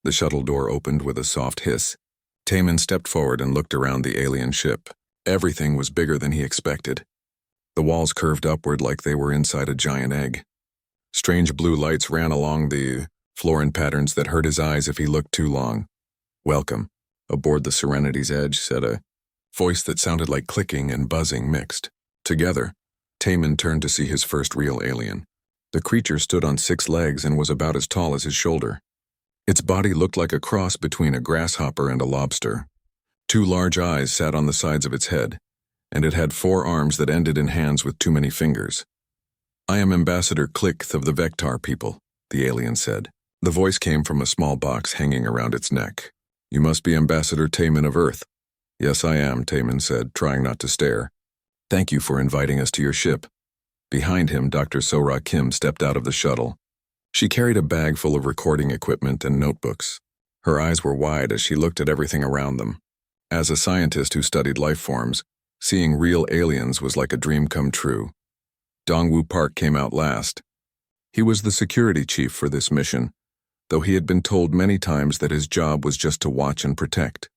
The shuttle door opened with a soft hiss. Taman stepped forward and looked around the alien ship. Everything was bigger than he expected. The walls curved upward like they were inside a giant egg. Strange blue lights ran along the floor in patterns that hurt his eyes if he looked too long. "Welcome," aboard the Serenity's Edge, said a voice that sounded like clicking and buzzing mixed. Together, Taman turned to see his first real alien. The creature stood on 6 legs and was about as tall as his shoulder. Its body looked like a cross between a grasshopper and a lobster. 2 large eyes sat on the sides of its head, and it had 4 arms that ended in hands with too many fingers. "I am Ambassador Click of the Vectar people," the alien said. The voice came from a small box hanging around its neck. "You must be Ambassador Taman of Earth." "Yes, I am," Taman said, trying not to stare. "Thank you for inviting us to your ship." Behind him, Dr. Sora Kim stepped out of the shuttle. She carried a bag full of recording equipment and notebooks. Her eyes were wide as she looked at everything around them. As a scientist who studied life forms, seeing real aliens was like a dream come true. Dongwoo Park came out last. He was the security chief for this mission, though he had been told many times that his job was just to watch and protect.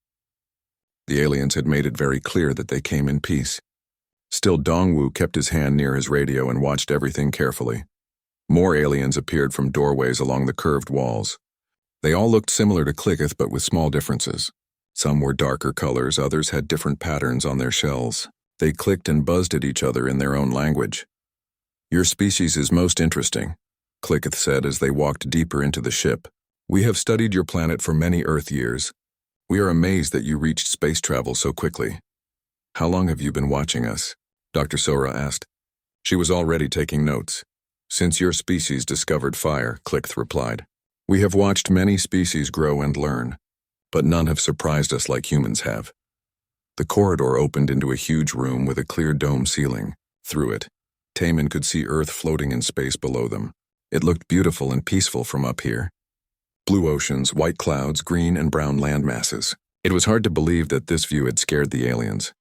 The aliens had made it very clear that they came in peace. Still, Dongwoo kept his hand near his radio and watched everything carefully. More aliens appeared from doorways along the curved walls. They all looked similar to Clicketh, but with small differences. Some were darker colors, others had different patterns on their shells. They clicked and buzzed at each other in their own language. "Your species is most interesting," Clicketh said as they walked deeper into the ship. "We have studied your planet for many Earth years. We are amazed that you reached space travel so quickly." "How long have you been watching us?" Dr. Sora asked. She was already taking notes. "Since your species discovered fire," Clicketh replied. "We have watched many species grow and learn, but none have surprised us like humans have." The corridor opened into a huge room with a clear dome ceiling. Through it, Taman could see Earth floating in space below them. It looked beautiful and peaceful from up here. Blue oceans, white clouds, green and brown land masses. It was hard to believe that this view had scared the aliens.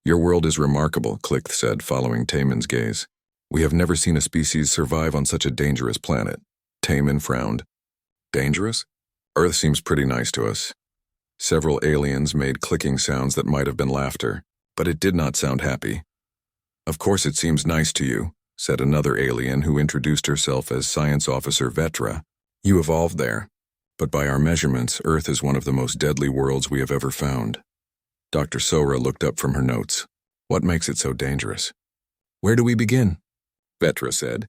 "Your world is remarkable," Clicketh said, following Taman's gaze. "We have never seen a species survive on such a dangerous planet." Taman frowned. "Dangerous? Earth seems pretty nice to us." Several aliens made clicking sounds that might have been laughter, but it did not sound happy. "Of course it seems nice to you," said another alien who introduced herself as Science Officer Vetra. "You evolved there, but by our measurements, Earth is one of the most deadly worlds we have ever found." Dr. Sora looked up from her notes. "What makes it so dangerous?" "Where do we begin?" Vetra said.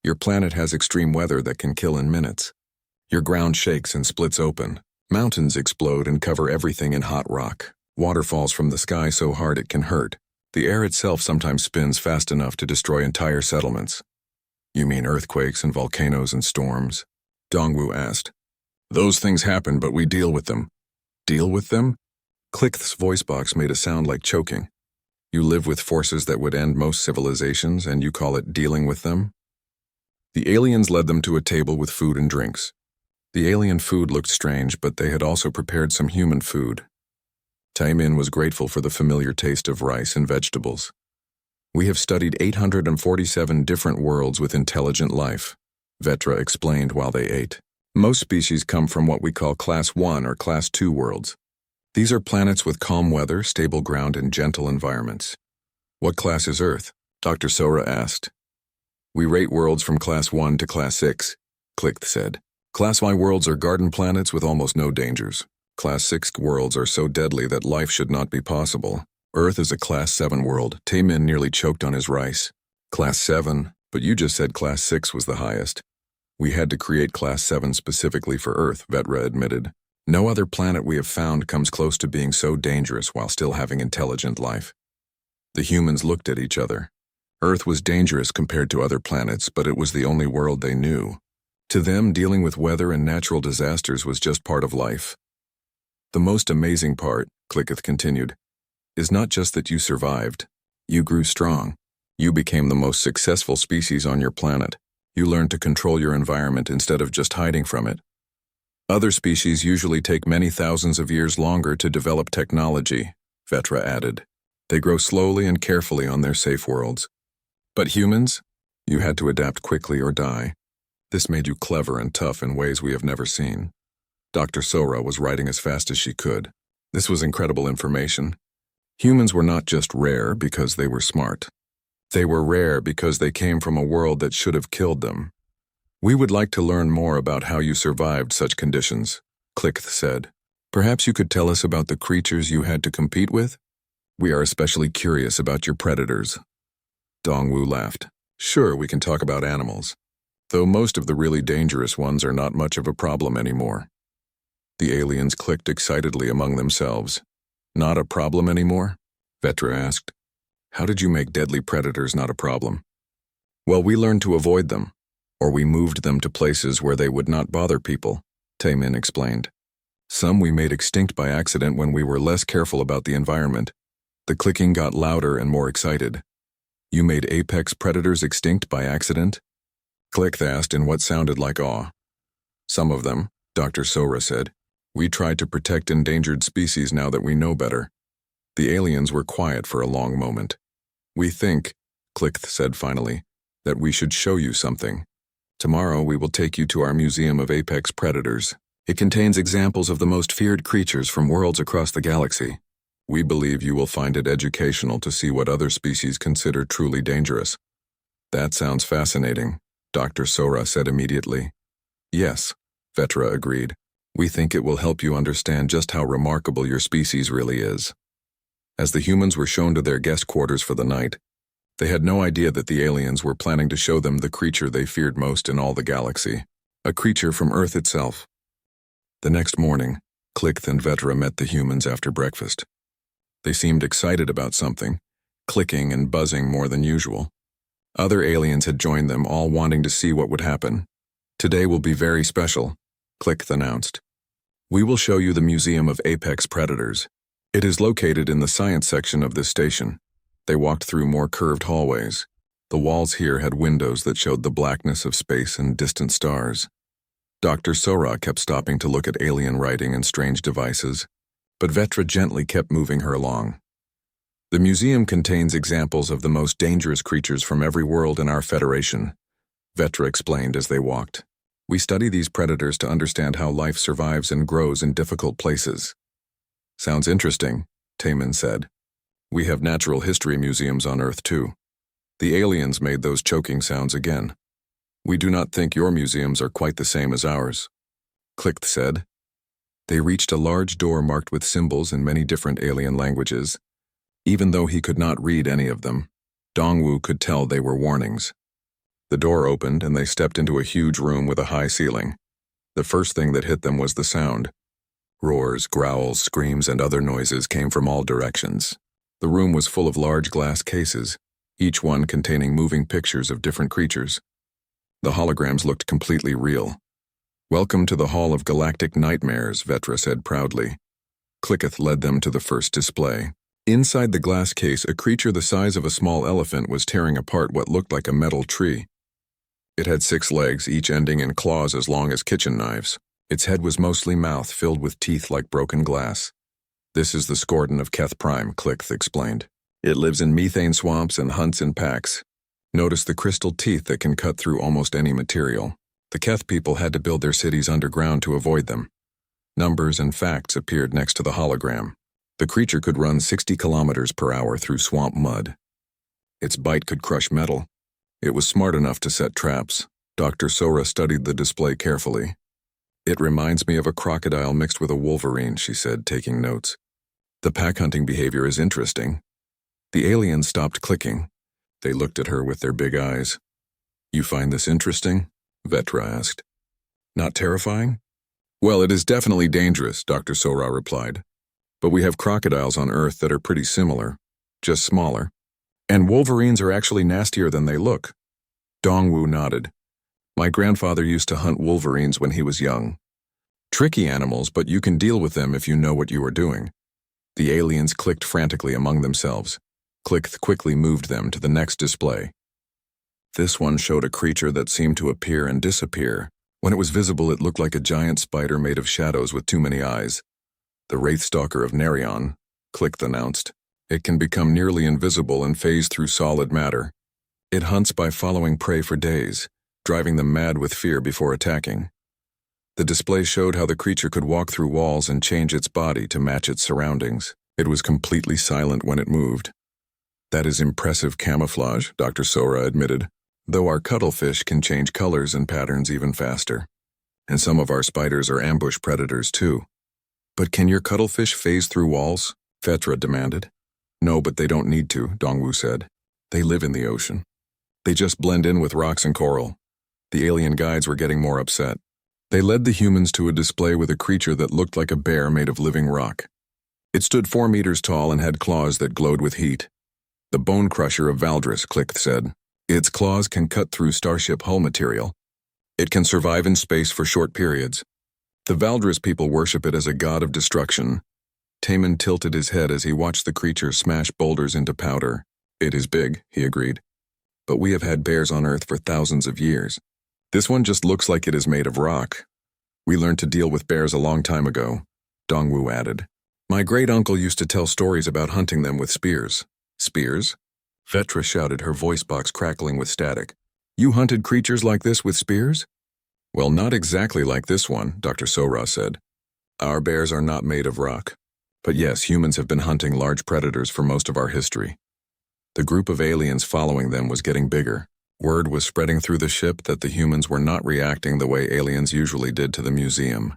"Your planet has extreme weather that can kill in minutes. Your ground shakes and splits open. Mountains explode and cover everything in hot rock. Water falls from the sky so hard it can hurt. The air itself sometimes spins fast enough to destroy entire settlements." "You mean earthquakes and volcanoes and storms?" Dongwoo asked. "Those things happen, but we deal with them." "Deal with them?" Clicketh's voice box made a sound like choking. "You live with forces that would end most civilizations, and you call it dealing with them?" The aliens led them to a table with food and drinks. The alien food looked strange, but they had also prepared some human food. Taman was grateful for the familiar taste of rice and vegetables. "We have studied 847 different worlds with intelligent life," Vetra explained while they ate. "Most species come from what we call Class 1 or Class 2 worlds. These are planets with calm weather, stable ground, and gentle environments." "What class is Earth?" Dr. Sora asked. "We rate worlds from Class 1 to Class 6, Clicketh said. "Class Y worlds are garden planets with almost no dangers. Class 6 worlds are so deadly that life should not be possible. Earth is a Class 7 world." Taman nearly choked on his rice. "Class 7? But you just said Class 6 was the highest." "We had to create Class 7 specifically for Earth," Vetra admitted. "No other planet we have found comes close to being so dangerous while still having intelligent life." The humans looked at each other. Earth was dangerous compared to other planets, but it was the only world they knew. To them, dealing with weather and natural disasters was just part of life. "The most amazing part," Clicketh continued, "is not just that you survived. You grew strong. You became the most successful species on your planet. You learned to control your environment instead of just hiding from it. Other species usually take many thousands of years longer to develop technology," Vetra added. "They grow slowly and carefully on their safe worlds. But humans? You had to adapt quickly or die. This made you clever and tough in ways we have never seen." Dr. Sora was writing as fast as she could. This was incredible information. Humans were not just rare because they were smart. They were rare because they came from a world that should have killed them. We would like to learn more about how you survived such conditions, Clickth said. Perhaps you could tell us about the creatures you had to compete with? We are especially curious about your predators. Dongwu laughed. Sure, we can talk about animals, though most of the really dangerous ones are not much of a problem anymore. The aliens clicked excitedly among themselves. Not a problem anymore? Vetra asked. How did you make deadly predators not a problem? Well, we learned to avoid them, or we moved them to places where they would not bother people, Taemin explained. Some we made extinct by accident when we were less careful about the environment. The clicking got louder and more excited. You made apex predators extinct by accident? Clickth asked in what sounded like awe. Some of them, Dr. Sora said. We tried to protect endangered species now that we know better. The aliens were quiet for a long moment. We think, Clickth said finally, that we should show you something. Tomorrow we will take you to our Museum of Apex Predators. It contains examples of the most feared creatures from worlds across the galaxy. We believe you will find it educational to see what other species consider truly dangerous. That sounds fascinating, Dr. Sora said immediately. Yes, Vetra agreed. We think it will help you understand just how remarkable your species really is. As the humans were shown to their guest quarters for the night, they had no idea that the aliens were planning to show them the creature they feared most in all the galaxy, a creature from Earth itself. The next morning, Clickth and Vetra met the humans after breakfast. They seemed excited about something, clicking and buzzing more than usual. Other aliens had joined them, all wanting to see what would happen. Today will be very special, Clickth announced. We will show you the Museum of Apex Predators. It is located in the science section of this station. They walked through more curved hallways. The walls here had windows that showed the blackness of space and distant stars. Dr. Sora kept stopping to look at alien writing and strange devices, but Vetra gently kept moving her along. The museum contains examples of the most dangerous creatures from every world in our Federation, Vetra explained as they walked. We study these predators to understand how life survives and grows in difficult places. Sounds interesting, Taemin said. We have natural history museums on Earth too. The aliens made those choking sounds again. We do not think your museums are quite the same as ours, Clickth said. They reached a large door marked with symbols in many different alien languages. Even though he could not read any of them, Dongwu could tell they were warnings. The door opened and they stepped into a huge room with a high ceiling. The first thing that hit them was the sound. Roars, growls, screams, and other noises came from all directions. The room was full of large glass cases, each one containing moving pictures of different creatures. The holograms looked completely real. Welcome to the Hall of Galactic Nightmares, Vetra said proudly. Clickth led them to the first display. Inside the glass case, a creature the size of a small elephant was tearing apart what looked like a metal tree. It had 6 legs, each ending in claws as long as kitchen knives. Its head was mostly mouth filled with teeth like broken glass. This is the Skordon of Keth Prime, Clickth explained. It lives in methane swamps and hunts in packs. Notice the crystal teeth that can cut through almost any material. The Keth people had to build their cities underground to avoid them. Numbers and facts appeared next to the hologram. The creature could run 60 kilometers per hour through swamp mud. Its bite could crush metal. It was smart enough to set traps. Dr. Sora studied the display carefully. It reminds me of a crocodile mixed with a wolverine, she said, taking notes. The pack hunting behavior is interesting. The aliens stopped clicking. They looked at her with their big eyes. You find this interesting? Vetra asked. Not terrifying? Well, it is definitely dangerous, Dr. Sora replied. But we have crocodiles on Earth that are pretty similar, just smaller. And wolverines are actually nastier than they look. Dongwu nodded. My grandfather used to hunt wolverines when he was young. Tricky animals, but you can deal with them if you know what you are doing. The aliens clicked frantically among themselves. Clickth quickly moved them to the next display. This one showed a creature that seemed to appear and disappear. When it was visible, it looked like a giant spider made of shadows with too many eyes. The Wraithstalker of Narration, Clickth announced. It can become nearly invisible and phase through solid matter. It hunts by following prey for days, driving them mad with fear before attacking. The display showed how the creature could walk through walls and change its body to match its surroundings. It was completely silent when it moved. That is impressive camouflage, Dr. Sora admitted, though our cuttlefish can change colors and patterns even faster. And some of our spiders are ambush predators too. But can your cuttlefish phase through walls? Vetra demanded. No, but they don't need to, Dongwu said. They live in the ocean. They just blend in with rocks and coral. The alien guides were getting more upset. They led the humans to a display with a creature that looked like a bear made of living rock. It stood 4 meters tall and had claws that glowed with heat. The bone crusher of Valdris, Click said. Its claws can cut through starship hull material. It can survive in space for short periods. The Valdris people worship it as a god of destruction. Taman tilted his head as he watched the creature smash boulders into powder. It is big, he agreed. But we have had bears on Earth for thousands of years. This one just looks like it is made of rock. We learned to deal with bears a long time ago, Dongwu added. My great-uncle used to tell stories about hunting them with spears. Spears? Vetra shouted, her voice box crackling with static. You hunted creatures like this with spears? Well, not exactly like this one, Dr. Sora said. Our bears are not made of rock. But yes, humans have been hunting large predators for most of our history. The group of aliens following them was getting bigger. Word was spreading through the ship that the humans were not reacting the way aliens usually did to the museum.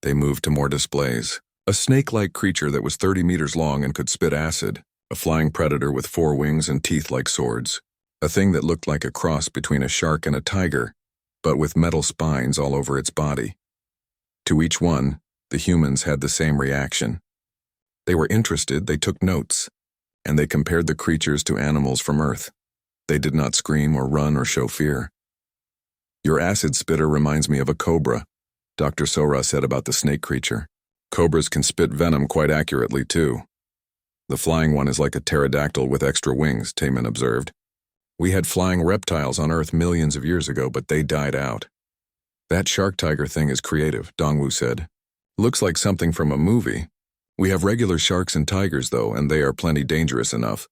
They moved to more displays. A snake-like creature that was 30 meters long and could spit acid. A flying predator with 4 wings and teeth like swords. A thing that looked like a cross between a shark and a tiger, but with metal spines all over its body. To each one, the humans had the same reaction. They were interested, they took notes, and they compared the creatures to animals from Earth. They did not scream or run or show fear. Your acid spitter reminds me of a cobra, Dr. Sora said about the snake creature. Cobras can spit venom quite accurately, too. The flying one is like a pterodactyl with extra wings, Taman observed. We had flying reptiles on Earth millions of years ago, but they died out. That shark-tiger thing is creative, Dongwu said. Looks like something from a movie. We have regular sharks and tigers, though, and they are plenty dangerous enough.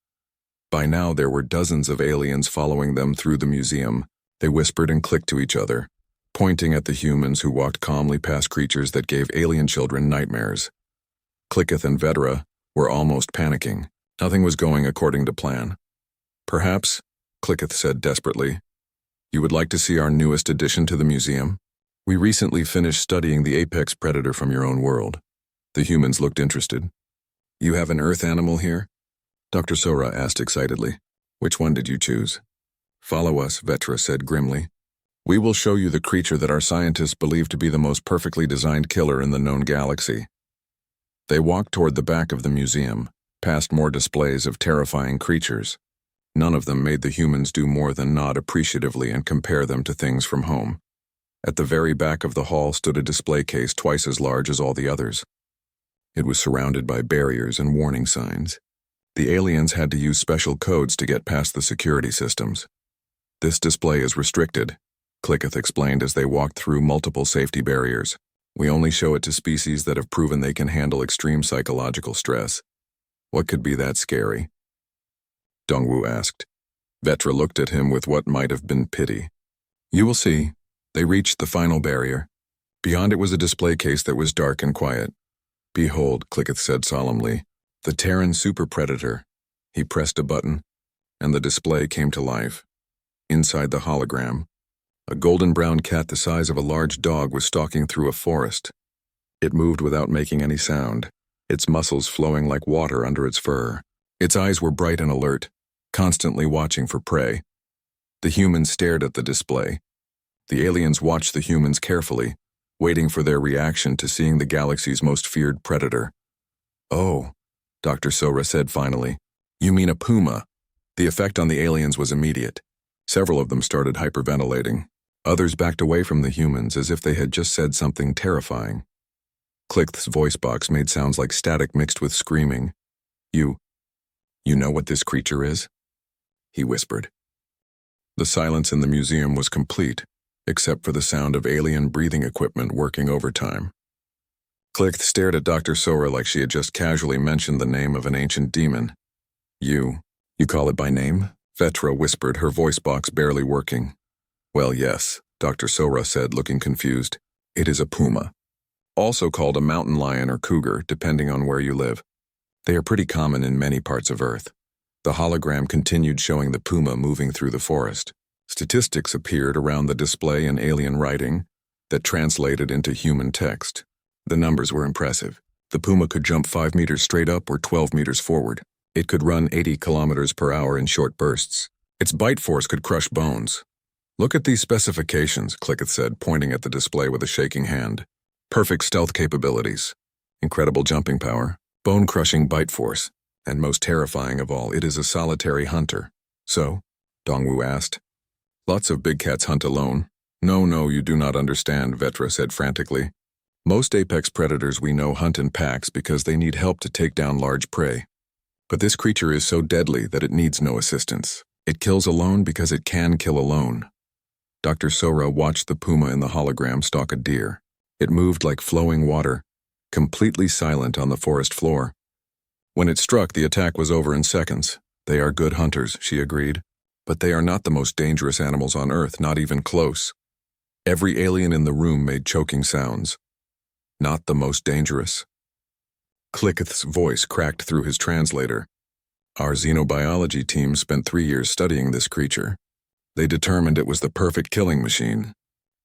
By now, there were dozens of aliens following them through the museum. They whispered and clicked to each other, pointing at the humans who walked calmly past creatures that gave alien children nightmares. Clicketh and Vetra were almost panicking. Nothing was going according to plan. Perhaps, Clicketh said desperately, you would like to see our newest addition to the museum? We recently finished studying the apex predator from your own world. The humans looked interested. You have an Earth animal here? Dr. Sora asked excitedly. Which one did you choose? Follow us, Vetra said grimly. We will show you the creature that our scientists believe to be the most perfectly designed killer in the known galaxy. They walked toward the back of the museum, past more displays of terrifying creatures. None of them made the humans do more than nod appreciatively and compare them to things from home. At the very back of the hall stood a display case twice as large as all the others. It was surrounded by barriers and warning signs. The aliens had to use special codes to get past the security systems. This display is restricted, Clicketh explained as they walked through multiple safety barriers. We only show it to species that have proven they can handle extreme psychological stress. What could be that scary? Dongwu asked. Vetra looked at him with what might have been pity. You will see. They reached the final barrier. Beyond it was a display case that was dark and quiet. Behold, Clicketh said solemnly, the Terran super predator. He pressed a button, and the display came to life. Inside the hologram, a golden-brown cat the size of a large dog was stalking through a forest. It moved without making any sound, its muscles flowing like water under its fur. Its eyes were bright and alert, constantly watching for prey. The humans stared at the display. The aliens watched the humans carefully, waiting for their reaction to seeing the galaxy's most feared predator. Oh, Dr. Sora said finally. You mean a puma? The effect on the aliens was immediate. Several of them started hyperventilating. Others backed away from the humans as if they had just said something terrifying. Clickth's voice box made sounds like static mixed with screaming. You know what this creature is? He whispered. The silence in the museum was complete, except for the sound of alien breathing equipment working overtime. Clickth stared at Dr. Sora like she had just casually mentioned the name of an ancient demon. You call it by name? Vetra whispered, her voice box barely working. Well, yes, Dr. Sora said, looking confused. It is a puma, also called a mountain lion or cougar, depending on where you live. They are pretty common in many parts of Earth. The hologram continued showing the puma moving through the forest. Statistics appeared around the display in alien writing that translated into human text. The numbers were impressive. The puma could jump 5 meters straight up or 12 meters forward. It could run 80 kilometers per hour in short bursts. Its bite force could crush bones. Look at these specifications, Clicketh said, pointing at the display with a shaking hand. Perfect stealth capabilities, incredible jumping power, bone-crushing bite force, and most terrifying of all, it is a solitary hunter. So? Dongwu asked. Lots of big cats hunt alone. No, you do not understand, Vetra said frantically. Most apex predators we know hunt in packs because they need help to take down large prey. But this creature is so deadly that it needs no assistance. It kills alone because it can kill alone. Dr. Sora watched the puma in the hologram stalk a deer. It moved like flowing water, completely silent on the forest floor. When it struck, the attack was over in seconds. They are good hunters, she agreed. But they are not the most dangerous animals on Earth, not even close. Every alien in the room made choking sounds. Not the most dangerous. Clicketh's voice cracked through his translator. Our xenobiology team spent 3 years studying this creature. They determined it was the perfect killing machine.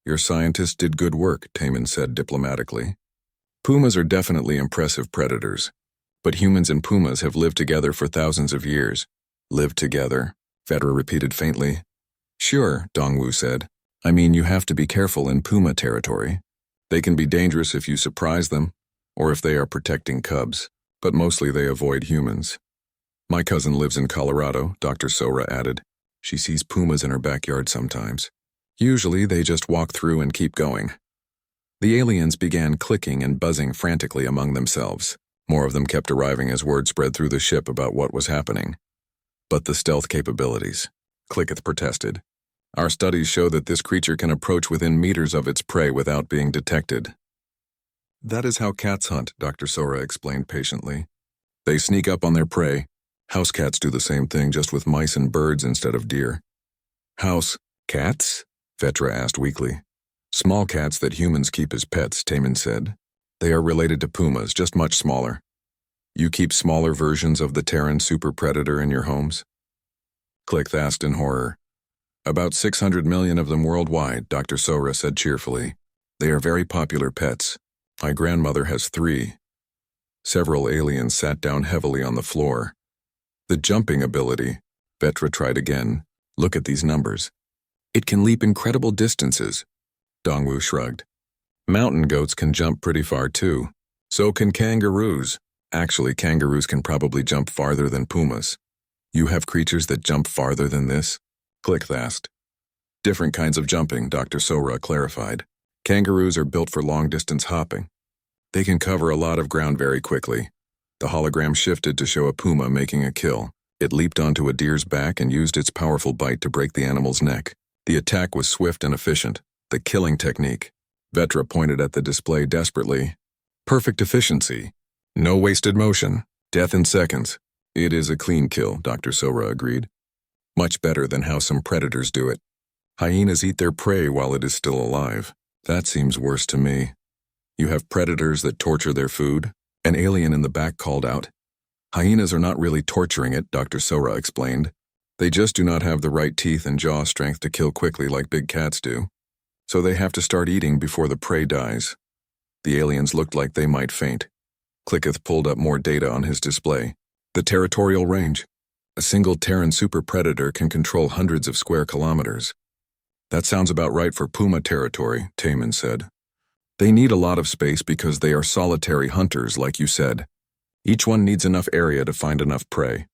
Your scientists did good work, Taman said diplomatically. Pumas are definitely impressive predators. But humans and pumas have lived together for thousands of years. Lived together, Vetra repeated faintly. Sure, Dongwu said. I mean, you have to be careful in puma territory. They can be dangerous if you surprise them, or if they are protecting cubs, but mostly they avoid humans. My cousin lives in Colorado, Dr. Sora added. She sees pumas in her backyard sometimes. Usually they just walk through and keep going. The aliens began clicking and buzzing frantically among themselves. More of them kept arriving as word spread through the ship about what was happening. But the stealth capabilities, Clicketh protested. Our studies show that this creature can approach within meters of its prey without being detected. That is how cats hunt, Dr. Sora explained patiently. They sneak up on their prey. House cats do the same thing, just with mice and birds instead of deer. House cats? Vetra asked weakly. Small cats that humans keep as pets, Taman said. They are related to pumas, just much smaller. You keep smaller versions of the Terran super predator in your homes? Click asked in horror. About 600 million of them worldwide, Dr. Sora said cheerfully. They are very popular pets. My grandmother has 3. Several aliens sat down heavily on the floor. The jumping ability, Vetra tried again. Look at these numbers. It can leap incredible distances. Dongwu shrugged. Mountain goats can jump pretty far too. So can kangaroos. Actually, kangaroos can probably jump farther than pumas. You have creatures that jump farther than this? Click asked. Different kinds of jumping, Dr. Sora clarified. Kangaroos are built for long-distance hopping. They can cover a lot of ground very quickly. The hologram shifted to show a puma making a kill. It leaped onto a deer's back and used its powerful bite to break the animal's neck. The attack was swift and efficient. The killing technique. Vetra pointed at the display desperately. Perfect efficiency. No wasted motion. Death in seconds. It is a clean kill, Dr. Sora agreed. Much better than how some predators do it. Hyenas eat their prey while it is still alive. That seems worse to me. You have predators that torture their food. An alien in the back called out. Hyenas are not really torturing it, Dr. Sora explained. They just do not have the right teeth and jaw strength to kill quickly like big cats do. So they have to start eating before the prey dies. The aliens looked like they might faint. Clicketh pulled up more data on his display. The territorial range. A single Terran super predator can control hundreds of square kilometers. That sounds about right for puma territory, Taman said. They need a lot of space because they are solitary hunters, like you said. Each one needs enough area to find enough prey.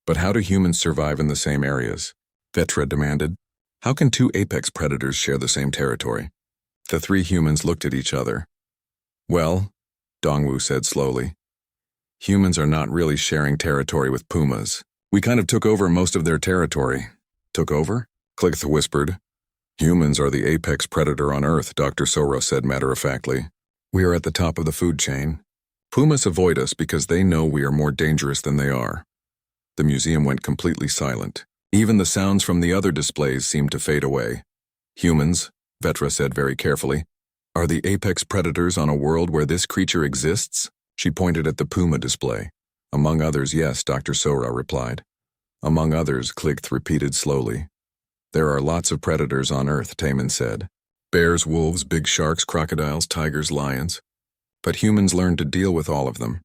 But how do humans survive in the same areas? Vetra demanded. How can 2 apex predators share the same territory? The 3 humans looked at each other. Well, Dongwu said slowly, humans are not really sharing territory with pumas. We kind of took over most of their territory. Took over? Clickth whispered. Humans are the apex predator on Earth, Dr. Sora said matter-of-factly. We are at the top of the food chain. Pumas avoid us because they know we are more dangerous than they are. The museum went completely silent. Even the sounds from the other displays seemed to fade away. Humans, Vetra said very carefully, Are the apex predators on a world where this creature exists? She pointed at the Puma display. Among others, yes, Dr. Sora replied. Among others, Clickth repeated slowly. There are lots of predators on Earth, Taman said. Bears, wolves, big sharks, crocodiles, tigers, lions. But humans learned to deal with all of them.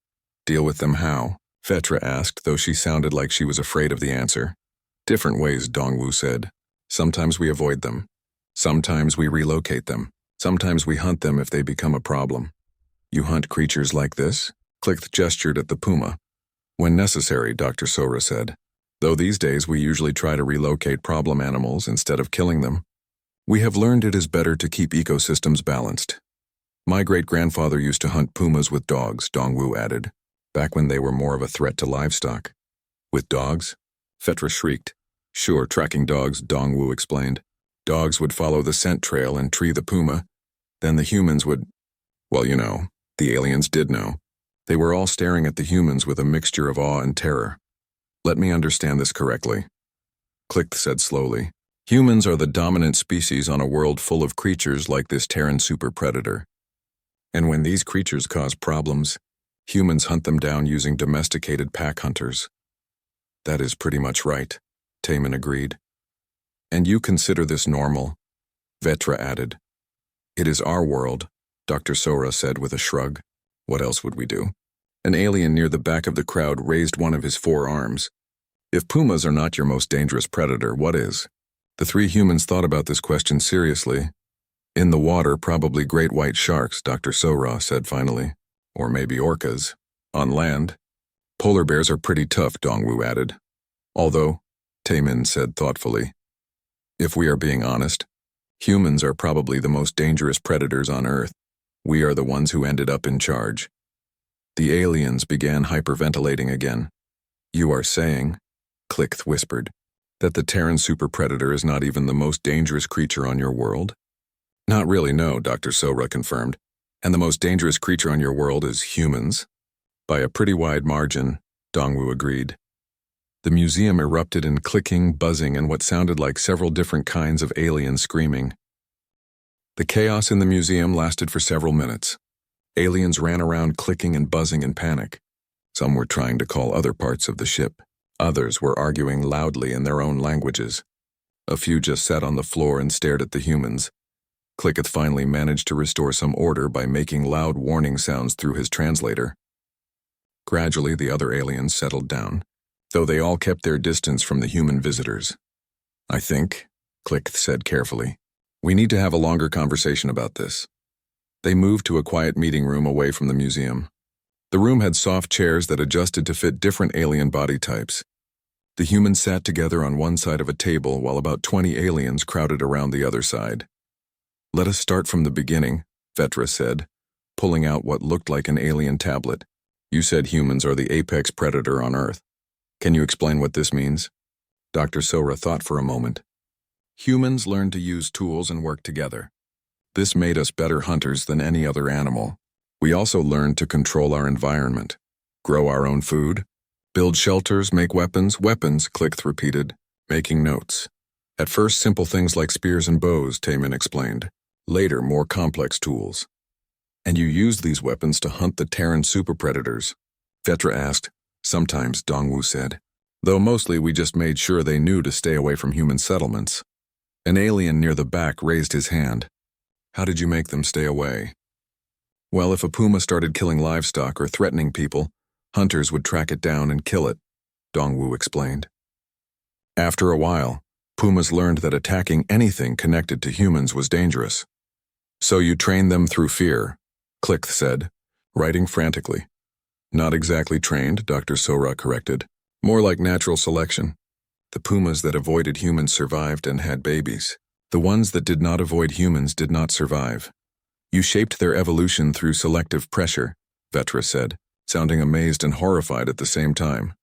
Deal with them how? Vetra asked, though she sounded like she was afraid of the answer. Different ways, Dongwu said. Sometimes we avoid them. Sometimes we relocate them. Sometimes we hunt them if they become a problem. You hunt creatures like this? Clickth gestured at the Puma. When necessary, Dr. Sora said. Though these days we usually try to relocate problem animals instead of killing them. We have learned it is better to keep ecosystems balanced. My great-grandfather used to hunt pumas with dogs, Dongwu added, back when they were more of a threat to livestock. With dogs? Vetra shrieked. Sure, tracking dogs, Dongwu explained. Dogs would follow the scent trail and tree the puma. Then the humans would... Well, you know, the aliens did know. They were all staring at the humans with a mixture of awe and terror. Let me understand this correctly. Clickth said slowly. Humans are the dominant species on a world full of creatures like this Terran super predator. And when these creatures cause problems, humans hunt them down using domesticated pack hunters. That is pretty much right, Taman agreed. And you consider this normal? Vetra added. It is our world, Dr. Sora said with a shrug. What else would we do? An alien near the back of the crowd raised one of his 4 arms. If pumas are not your most dangerous predator, what is? The 3 humans thought about this question seriously. In the water, probably great white sharks, Dr. Sora said finally. Or maybe orcas. On land, polar bears are pretty tough, Dongwu added. Although, Taman said thoughtfully, if we are being honest, humans are probably the most dangerous predators on Earth. We are the ones who ended up in charge. The aliens began hyperventilating again. You are saying, Clickth whispered, that the Terran super predator is not even the most dangerous creature on your world? Not really, no, Dr. Sora confirmed. And the most dangerous creature on your world is humans? By a pretty wide margin, Dongwu agreed. The museum erupted in clicking, buzzing, and what sounded like several different kinds of alien screaming. The chaos in the museum lasted for several minutes. Aliens ran around clicking and buzzing in panic. Some were trying to call other parts of the ship. Others were arguing loudly in their own languages. A few just sat on the floor and stared at the humans. Clicketh finally managed to restore some order by making loud warning sounds through his translator. Gradually, the other aliens settled down, though they all kept their distance from the human visitors. I think, Clicketh said carefully, we need to have a longer conversation about this. They moved to a quiet meeting room away from the museum. The room had soft chairs that adjusted to fit different alien body types. The humans sat together on one side of a table while about 20 aliens crowded around the other side. Let us start from the beginning, Vetra said, pulling out what looked like an alien tablet. You said humans are the apex predator on Earth. Can you explain what this means? Dr. Sora thought for a moment. Humans learned to use tools and work together. This made us better hunters than any other animal. We also learned to control our environment, grow our own food, build shelters, make weapons, Clickth repeated, making notes. At first, simple things like spears and bows, Taman explained. Later, more complex tools. And you used these weapons to hunt the Terran super predators? Vetra asked. Sometimes, Dongwu said. Though mostly we just made sure they knew to stay away from human settlements. An alien near the back raised his hand. How did you make them stay away? Well, if a puma started killing livestock or threatening people, hunters would track it down and kill it, Dongwu explained. After a while, pumas learned that attacking anything connected to humans was dangerous. So you trained them through fear, Clickth said, writing frantically. Not exactly trained, Dr. Sora corrected. More like natural selection. The pumas that avoided humans survived and had babies. The ones that did not avoid humans did not survive. You shaped their evolution through selective pressure, Vetra said, sounding amazed and horrified at the same time.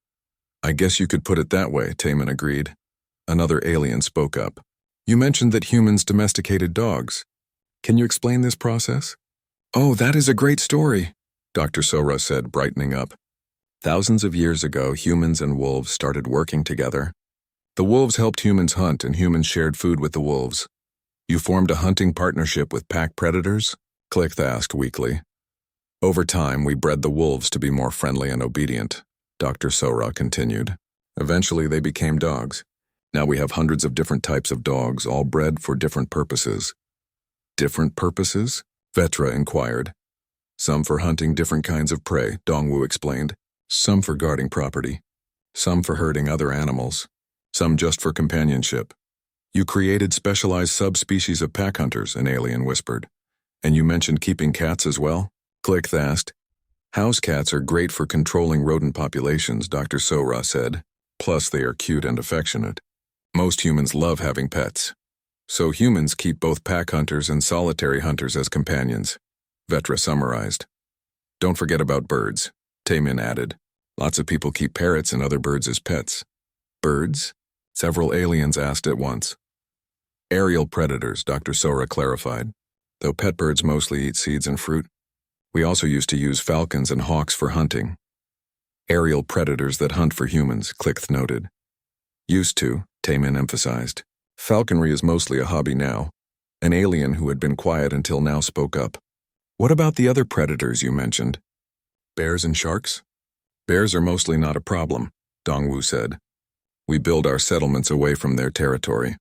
I guess you could put it that way, Taman agreed. Another alien spoke up. You mentioned that humans domesticated dogs. Can you explain this process? Oh, that is a great story, Dr. Sora said, brightening up. Thousands of years ago, humans and wolves started working together. The wolves helped humans hunt and humans shared food with the wolves. You formed a hunting partnership with pack predators? Click asked weakly. Over time, we bred the wolves to be more friendly and obedient, Dr. Sora continued. Eventually, they became dogs. Now we have hundreds of different types of dogs, all bred for different purposes. Different purposes? Vetra inquired. Some for hunting different kinds of prey, Dongwu explained. Some for guarding property. Some for herding other animals. Some just for companionship. You created specialized subspecies of pack hunters, an alien whispered. And you mentioned keeping cats as well? Click asked. House cats are great for controlling rodent populations, Dr. Sora said. Plus they are cute and affectionate. Most humans love having pets. So humans keep both pack hunters and solitary hunters as companions, Vetra summarized. Don't forget about birds, Taemin added. Lots of people keep parrots and other birds as pets. Birds? Several aliens asked at once. Aerial predators, Dr. Sora clarified. Though pet birds mostly eat seeds and fruit, we also used to use falcons and hawks for hunting. Aerial predators that hunt for humans, Click noted. Used to, Taemin emphasized. Falconry is mostly a hobby now. An alien who had been quiet until now spoke up. What about the other predators you mentioned? Bears and sharks? Bears are mostly not a problem, Dongwu said. We build our settlements away from their territory,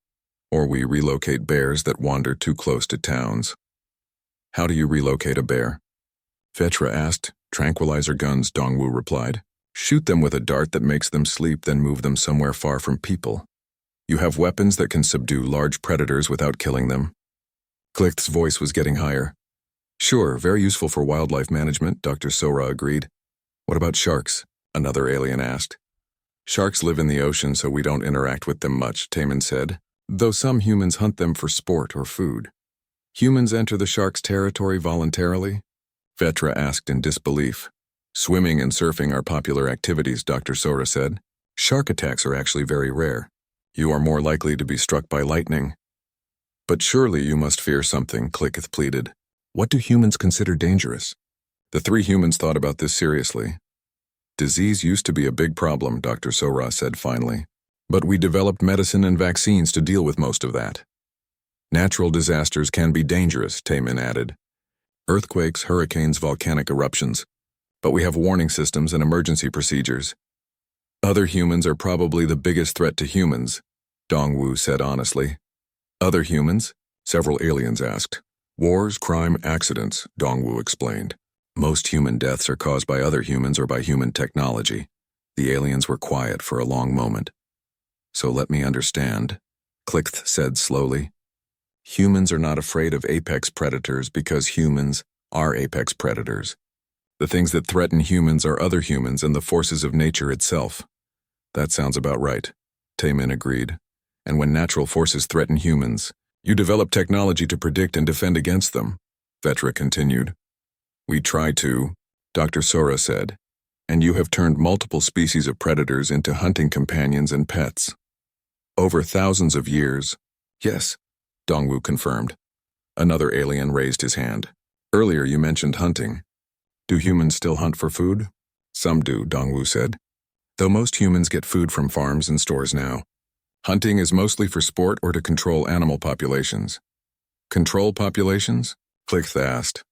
or we relocate bears that wander too close to towns. How do you relocate a bear? Vetra asked. Tranquilizer guns, Dongwu replied. Shoot them with a dart that makes them sleep, then move them somewhere far from people. You have weapons that can subdue large predators without killing them. Click's voice was getting higher. Sure, very useful for wildlife management, Dr. Sora agreed. What about sharks? Another alien asked. Sharks live in the ocean, so we don't interact with them much, Taemin said, though some humans hunt them for sport or food. Humans enter the shark's territory voluntarily? Vetra asked in disbelief. Swimming and surfing are popular activities, Dr. Sora said. Shark attacks are actually very rare. You are more likely to be struck by lightning. But surely you must fear something, Clicketh pleaded. What do humans consider dangerous? The three humans thought about this seriously. Disease used to be a big problem, Dr. Sora said finally. But we developed medicine and vaccines to deal with most of that. Natural disasters can be dangerous, Taemin added. Earthquakes, hurricanes, volcanic eruptions. But we have warning systems and emergency procedures. Other humans are probably the biggest threat to humans, Dongwu said honestly. Other humans? Several aliens asked. Wars, crime, accidents, Dongwu explained. Most human deaths are caused by other humans or by human technology. The aliens were quiet for a long moment. So let me understand, Clickth said slowly. Humans are not afraid of apex predators because humans are apex predators. The things that threaten humans are other humans and the forces of nature itself. That sounds about right, Taemin agreed. And when natural forces threaten humans, you develop technology to predict and defend against them, Vetra continued. We try to, Dr. Sora said, and you have turned multiple species of predators into hunting companions and pets. Over thousands of years. Yes, Dongwu confirmed. Another alien raised his hand. Earlier you mentioned hunting. Do humans still hunt for food? Some do, Dongwu said. Though most humans get food from farms and stores now. Hunting is mostly for sport or to control animal populations. Control populations? Clickth asked.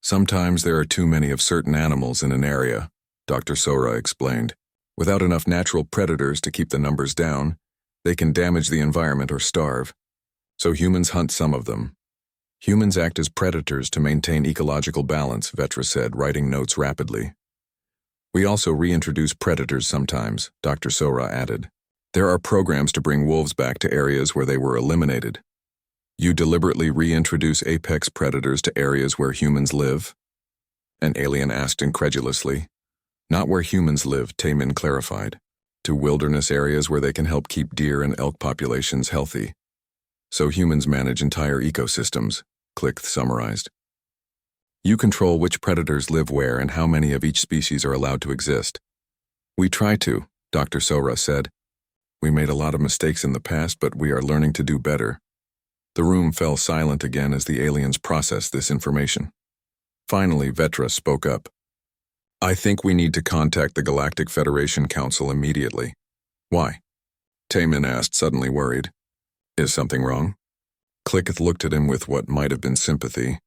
Sometimes there are too many of certain animals in an area, Dr. Sora explained. Without enough natural predators to keep the numbers down, they can damage the environment or starve. So humans hunt some of them. Humans act as predators to maintain ecological balance, Vetra said, writing notes rapidly. We also reintroduce predators sometimes, Dr. Sora added. There are programs to bring wolves back to areas where they were eliminated. You deliberately reintroduce apex predators to areas where humans live? An alien asked incredulously. Not where humans live, Taemin clarified. To wilderness areas where they can help keep deer and elk populations healthy. So humans manage entire ecosystems, Click summarized. You control which predators live where and how many of each species are allowed to exist. We try to, Dr. Sora said. We made a lot of mistakes in the past, but we are learning to do better. The room fell silent again as the aliens processed this information. Finally, Vetra spoke up. I think we need to contact the Galactic Federation Council immediately. Why? Taemin asked, suddenly worried. Is something wrong? Clicketh looked at him with what might have been sympathy.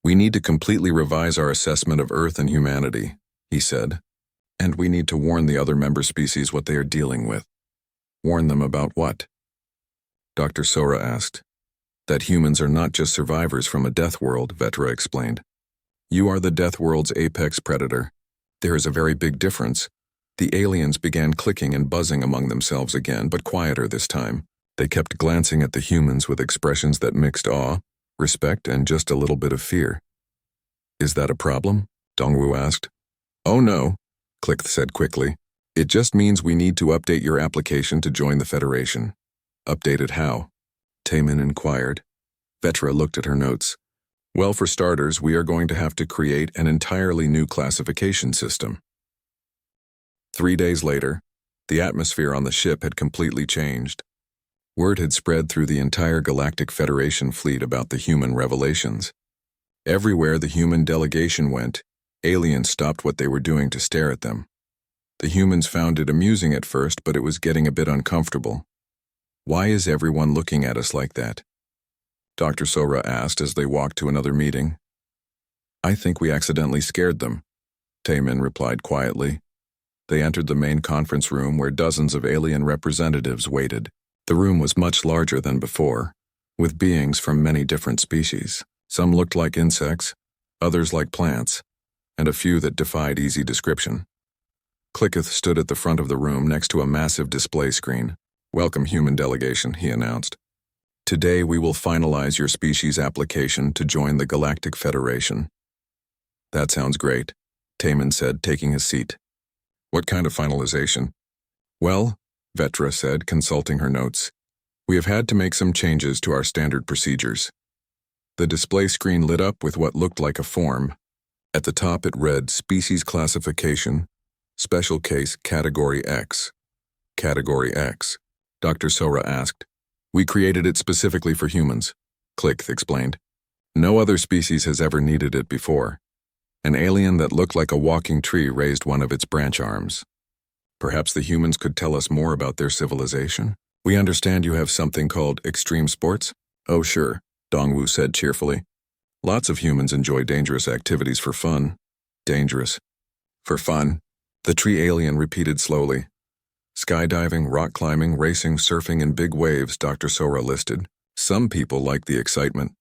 We need to completely revise our assessment of Earth and humanity, he said. And we need to warn the other member species what they are dealing with. Warn them about what? Dr. Sora asked. That humans are not just survivors from a death world, Vetra explained. You are the death world's apex predator. There is a very big difference. The aliens began clicking and buzzing among themselves again, but quieter this time. They kept glancing at the humans with expressions that mixed awe, respect, and just a little bit of fear. Is that a problem? Dongwu asked. Oh no, Click said quickly. It just means we need to update your application to join the Federation. Update it how? Taemin inquired. Vetra looked at her notes. Well, for starters, we are going to have to create an entirely new classification system. 3 days later, the atmosphere on the ship had completely changed. Word had spread through the entire Galactic Federation fleet about the human revelations. Everywhere the human delegation went, aliens stopped what they were doing to stare at them. The humans found it amusing at first, but it was getting a bit uncomfortable. Why is everyone looking at us like that? Dr. Sora asked as they walked to another meeting. I think we accidentally scared them, Taemin replied quietly. They entered the main conference room where dozens of alien representatives waited. The room was much larger than before, with beings from many different species. Some looked like insects, others like plants, and a few that defied easy description. Clicketh stood at the front of the room next to a massive display screen. Welcome, human delegation, he announced. Today we will finalize your species application to join the Galactic Federation. That sounds great, Taemin said, taking his seat. What kind of finalization? Well, Vetra said, consulting her notes. We have had to make some changes to our standard procedures. The display screen lit up with what looked like a form. At the top it read Species Classification, Special Case Category X. Category X, Dr. Sora asked. We created it specifically for humans, Click explained. No other species has ever needed it before. An alien that looked like a walking tree raised one of its branch arms. Perhaps the humans could tell us more about their civilization? We understand you have something called extreme sports? Oh sure, Dongwu said cheerfully. Lots of humans enjoy dangerous activities for fun. Dangerous. For fun, the tree alien repeated slowly. Skydiving, rock climbing, racing, surfing, and big waves, Dr. Sora listed. Some people like the excitement.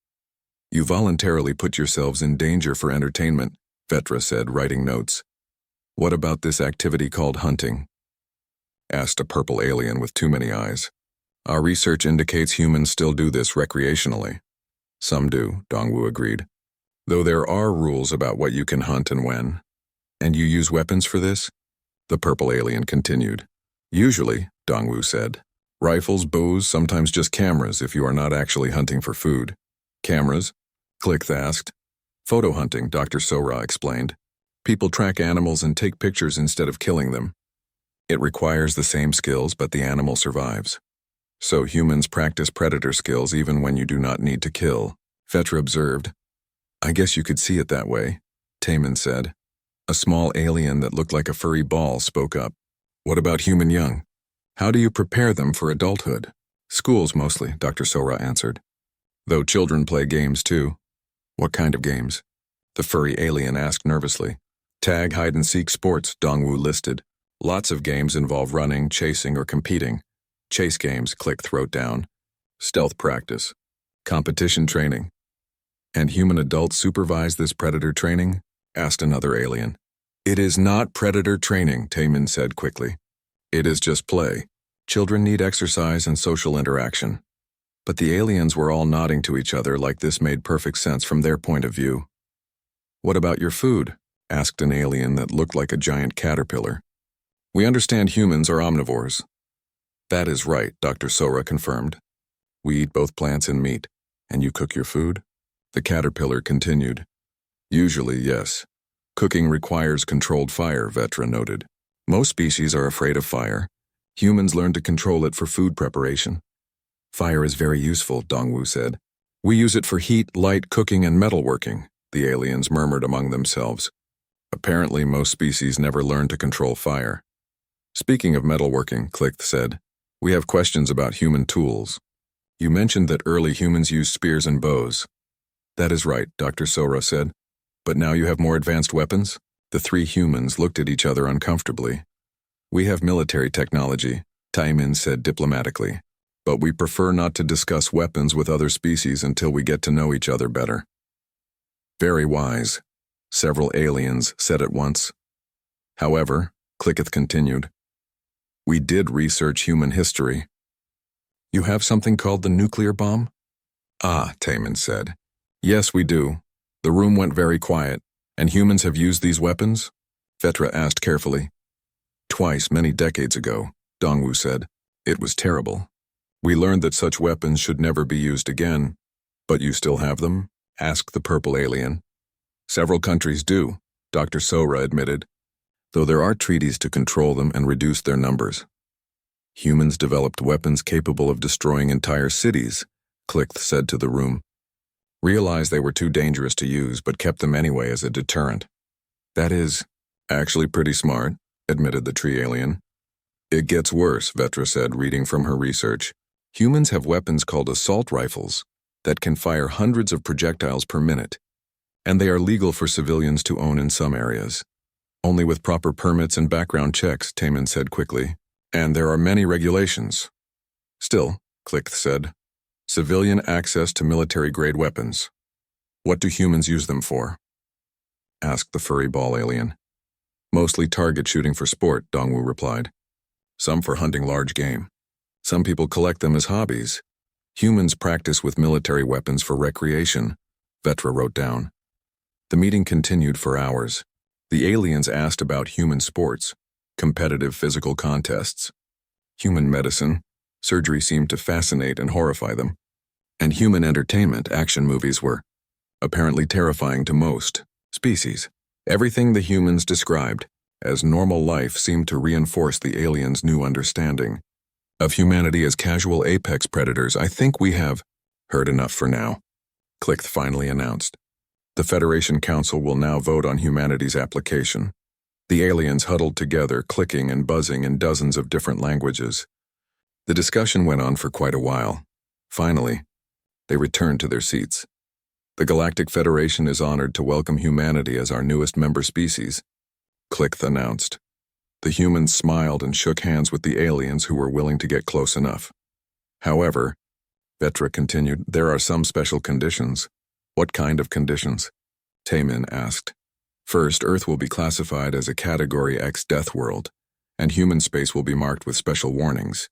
You voluntarily put yourselves in danger for entertainment, Vetra said, writing notes. What about this activity called hunting? Asked a purple alien with too many eyes. Our research indicates humans still do this recreationally. Some do, Dongwu agreed. Though there are rules about what you can hunt and when. And you use weapons for this? The purple alien continued. Usually, Dongwu said. Rifles, bows, sometimes just cameras if you are not actually hunting for food. Cameras? Click asked. Photo hunting, Dr. Sora explained. People track animals and take pictures instead of killing them. It requires the same skills, but the animal survives. So humans practice predator skills even when you do not need to kill, Vetra observed. I guess you could see it that way, Taemin said. A small alien that looked like a furry ball spoke up. What about human young? How do you prepare them for adulthood? Schools mostly, Dr. Sora answered. Though children play games too. What kind of games? The furry alien asked nervously. Tag, hide-and-seek sports, Dongwu listed. Lots of games involve running, chasing, or competing. Chase games, Click wrote down. Stealth practice. Competition training. And human adults supervise this predator training? Asked another alien. It is not predator training, Taemin said quickly. It is just play. Children need exercise and social interaction. But the aliens were all nodding to each other like this made perfect sense from their point of view. What about your food? Asked an alien that looked like a giant caterpillar. We understand humans are omnivores. That is right, Dr. Sora confirmed. We eat both plants and meat. And you cook your food? The caterpillar continued. Usually, yes. Cooking requires controlled fire, Vetra noted. Most species are afraid of fire. Humans learn to control it for food preparation. Fire is very useful, Dongwu said. We use it for heat, light, cooking, and metalworking, the aliens murmured among themselves. Apparently, most species never learn to control fire. Speaking of metalworking, Click said, we have questions about human tools. You mentioned that early humans used spears and bows. That is right, Dr. Sora said. But now you have more advanced weapons? The three humans looked at each other uncomfortably. We have military technology, Taimin said diplomatically. But we prefer not to discuss weapons with other species until we get to know each other better. Very wise, several aliens said at once. However, Clicketh continued, we did research human history. You have something called the nuclear bomb? Ah, Taimin said. Yes, we do. The room went very quiet. And humans have used these weapons? Vetra asked carefully. Twice, many decades ago, Dongwu said. It was terrible. We learned that such weapons should never be used again. But you still have them? Asked the purple alien. Several countries do, Dr. Sora admitted, though there are treaties to control them and reduce their numbers. Humans developed weapons capable of destroying entire cities, Clickth said to the room. Realized they were too dangerous to use, but kept them anyway as a deterrent. That is actually pretty smart, admitted the tree alien. It gets worse, Vetra said, reading from her research. Humans have weapons called assault rifles that can fire hundreds of projectiles per minute, and they are legal for civilians to own in some areas. Only with proper permits and background checks, Taimin said quickly. And there are many regulations. Still, Clickth said, civilian access to military-grade weapons. What do humans use them for? Asked the furry ball alien. Mostly target shooting for sport, Dongwu replied. Some for hunting large game. Some people collect them as hobbies. Humans practice with military weapons for recreation, Vetra wrote down. The meeting continued for hours. The aliens asked about human sports, competitive physical contests. Human medicine, surgery seemed to fascinate and horrify them. And human entertainment, action movies were apparently terrifying to most species. Everything the humans described as normal life seemed to reinforce the aliens' new understanding of humanity as casual apex predators. I think we have heard enough for now, Clickth finally announced. The Federation Council will now vote on humanity's application. The aliens huddled together, clicking and buzzing in dozens of different languages. The discussion went on for quite a while. Finally, they returned to their seats. The Galactic Federation is honored to welcome humanity as our newest member species, Clickth announced. The humans smiled and shook hands with the aliens who were willing to get close enough. However, Vetra continued, there are some special conditions. What kind of conditions? Taimin asked. First, Earth will be classified as a Category X death world, and human space will be marked with special warnings.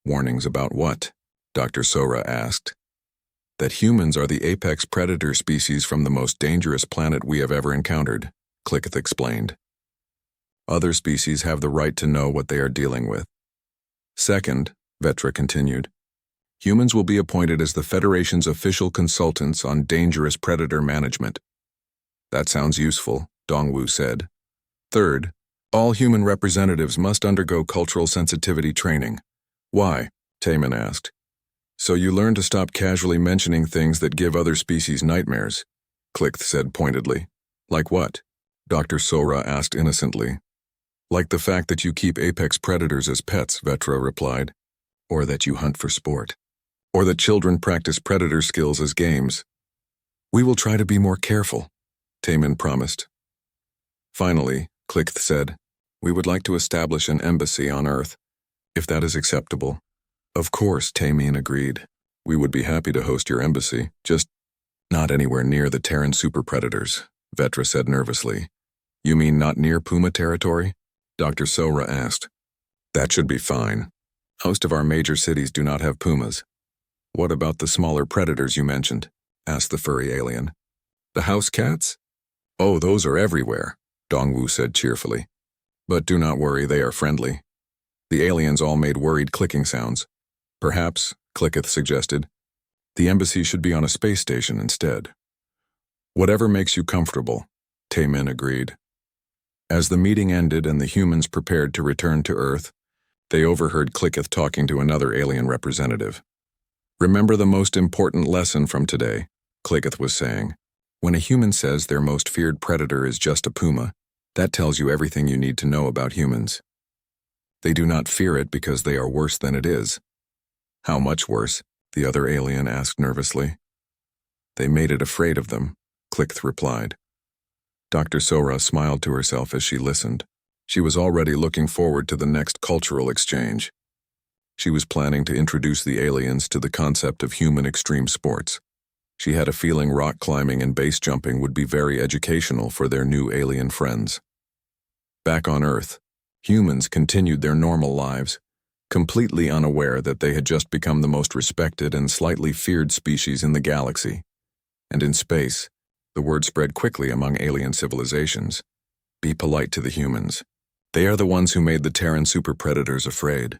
Warnings about what? Dr. Sora asked. That humans are the apex predator species from the most dangerous planet we have ever encountered, Clicketh explained. Other species have the right to know what they are dealing with. Second, Vetra continued, humans will be appointed as the Federation's official consultants on dangerous predator management. That sounds useful, Dongwu said. Third, all human representatives must undergo cultural sensitivity training. Why? Taimin asked. So you learn to stop casually mentioning things that give other species nightmares, Clickth said pointedly. Like what? Dr. Sora asked innocently. Like the fact that you keep apex predators as pets, Vetra replied. Or that you hunt for sport. Or that children practice predator skills as games. We will try to be more careful, Taimin promised. Finally, Clickth said, we would like to establish an embassy on Earth, if that is acceptable. Of course, Taimin agreed. We would be happy to host your embassy, just not anywhere near the Terran super predators, Vetra said nervously. You mean not near Puma territory? Dr. Sora asked. That should be fine. Most of our major cities do not have pumas. What about the smaller predators you mentioned? Asked the furry alien. The house cats? Oh, those are everywhere, Dongwu said cheerfully. But do not worry, they are friendly. The aliens all made worried clicking sounds. Perhaps, Clicketh suggested, the embassy should be on a space station instead. Whatever makes you comfortable, Taimin agreed. As the meeting ended and the humans prepared to return to Earth, they overheard Clicketh talking to another alien representative. Remember the most important lesson from today, Clicketh was saying. When a human says their most feared predator is just a puma, that tells you everything you need to know about humans. They do not fear it because they are worse than it is. How much worse? The other alien asked nervously. They made it afraid of them, Click replied. Dr. Sora smiled to herself as she listened. She was already looking forward to the next cultural exchange. She was planning to introduce the aliens to the concept of human extreme sports. She had a feeling rock climbing and base jumping would be very educational for their new alien friends. Back on Earth, humans continued their normal lives, completely unaware that they had just become the most respected and slightly feared species in the galaxy. And in space, the word spread quickly among alien civilizations. Be polite to the humans. They are the ones who made the Terran super predators afraid.